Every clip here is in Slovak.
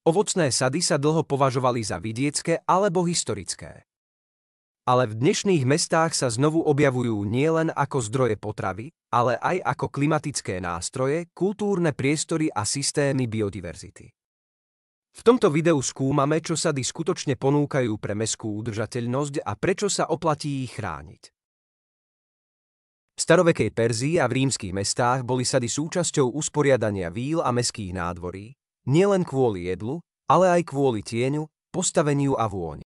Ovocné sady sa dlho považovali za vidiecké alebo historické. Ale v dnešných mestách sa znovu objavujú nielen ako zdroje potravy, ale aj ako klimatické nástroje, kultúrne priestory a systémy biodiverzity. V tomto videu skúmame, čo sady skutočne ponúkajú pre mestskú udržateľnosť a prečo sa oplatí ich chrániť. V starovekej Perzii a v rímskych mestách boli sady súčasťou usporiadania víl a mestských nádvorí, nielen kvôli jedlu, ale aj kvôli tieňu, postaveniu a vôni.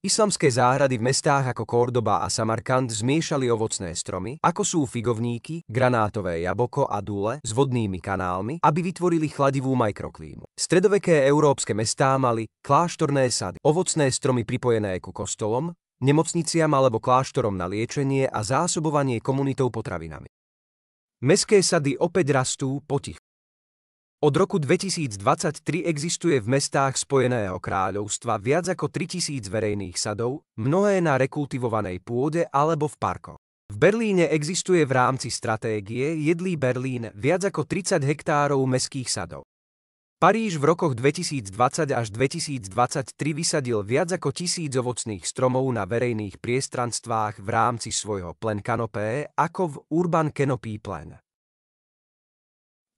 Islamské záhrady v mestách ako Kórdoba a Samarkand zmiešali ovocné stromy, ako sú figovníky, granátové jablko a dule, s vodnými kanálmi, aby vytvorili chladivú mikroklímu. Stredoveké európske mestá mali kláštorné sady, ovocné stromy pripojené ku kostolom, nemocniciam alebo kláštorom na liečenie a zásobovanie komunitou potravinami. Mestské sady opäť rastú potichu. Od roku 2023 existuje v mestách Spojeného kráľovstva viac ako 3000 verejných sadov, mnohé na rekultivovanej pôde alebo v parkoch. V Berlíne existuje v rámci stratégie Jedlý Berlín viac ako 30 hektárov mestských sadov. Paríž v rokoch 2020 až 2023 vysadil viac ako 1000 ovocných stromov na verejných priestranstvách v rámci svojho Plan Canopé ako v Urban Canopy Plan.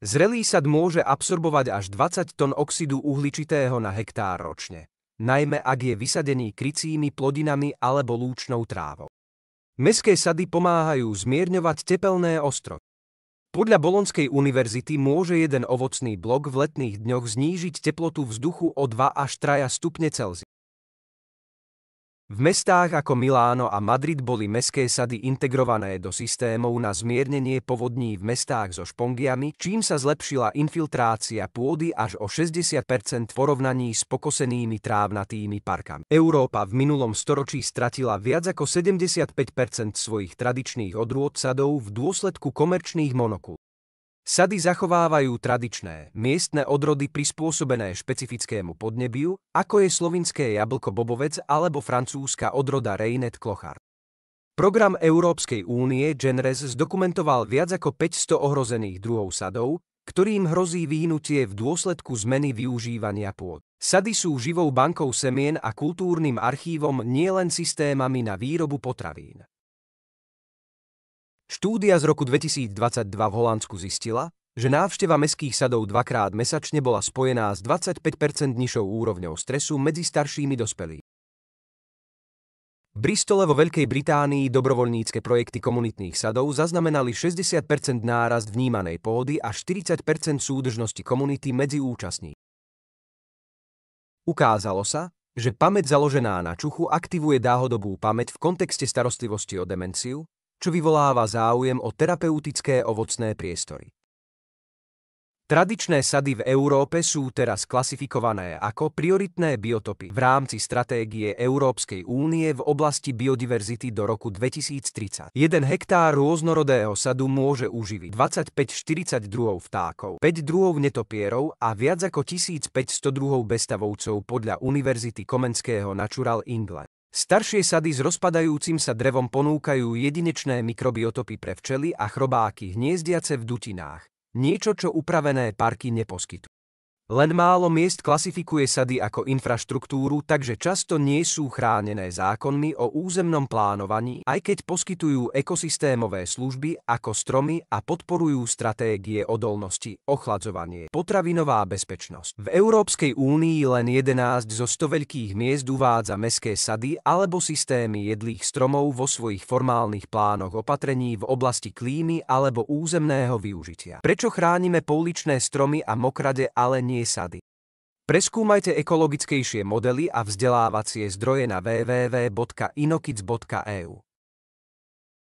Zrelý sad môže absorbovať až 20 tón oxidu uhličitého na hektár ročne, najmä ak je vysadený krycími plodinami alebo lúčnou trávou. Mestské sady pomáhajú zmierňovať tepelné ostrovy. Podľa Bolonskej univerzity môže jeden ovocný blok v letných dňoch znížiť teplotu vzduchu o 2 až 3 stupne Celzia. V mestách ako Miláno a Madrid boli mestské sady integrované do systémov na zmiernenie povodní v mestách so špongiami, čím sa zlepšila infiltrácia pôdy až o 60% v porovnaní s pokosenými trávnatými parkami. Európa v minulom storočí stratila viac ako 75% svojich tradičných odrôd sadov v dôsledku komerčných monokúl. Sady zachovávajú tradičné, miestne odrody prispôsobené špecifickému podnebiu, ako je slovinské jablko bobovec alebo francúzska odroda Reinet Clochard. Program Európskej únie GenRes zdokumentoval viac ako 500 ohrozených druhov sadov, ktorým hrozí vyhnutie v dôsledku zmeny využívania pôd. Sady sú živou bankou semien a kultúrnym archívom nielen systémami na výrobu potravín. Štúdia z roku 2022 v Holandsku zistila, že návšteva mestských sadov dvakrát mesačne bola spojená s 25% nižšou úrovňou stresu medzi staršími dospelými. V Bristole vo Veľkej Británii dobrovoľnícke projekty komunitných sadov zaznamenali 60% nárast vnímanej pôdy a 40% súdržnosti komunity medzi účastníkmi. Ukázalo sa, že pamäť založená na čuchu aktivuje dlhodobú pamäť v kontexte starostlivosti o demenciu, čo vyvoláva záujem o terapeutické ovocné priestory. Tradičné sady v Európe sú teraz klasifikované ako prioritné biotopy v rámci stratégie Európskej únie v oblasti biodiverzity do roku 2030. 1 hektár rôznorodého sadu môže uživiť 25-40 druhov vtákov, 5 druhov netopierov a viac ako 1500 druhov bezstavovcov podľa Univerzity Komenského Natural England. Staršie sady s rozpadajúcim sa drevom ponúkajú jedinečné mikrobiotopy pre včely a chrobáky hniezdiace v dutinách, niečo, čo upravené parky neposkytujú. Len málo miest klasifikuje sady ako infraštruktúru, takže často nie sú chránené zákonmi o územnom plánovaní, aj keď poskytujú ekosystémové služby ako stromy a podporujú stratégie odolnosti, ochladzovanie, potravinová bezpečnosť. V Európskej únii len 11 zo 100 veľkých miest uvádza mestské sady alebo systémy jedlých stromov vo svojich formálnych plánoch opatrení v oblasti klímy alebo územného využitia. Prečo chránime pouličné stromy a mokrade, ale nie sady? Preskúmajte ekologickejšie modely a vzdelávacie zdroje na www.inokids.eu.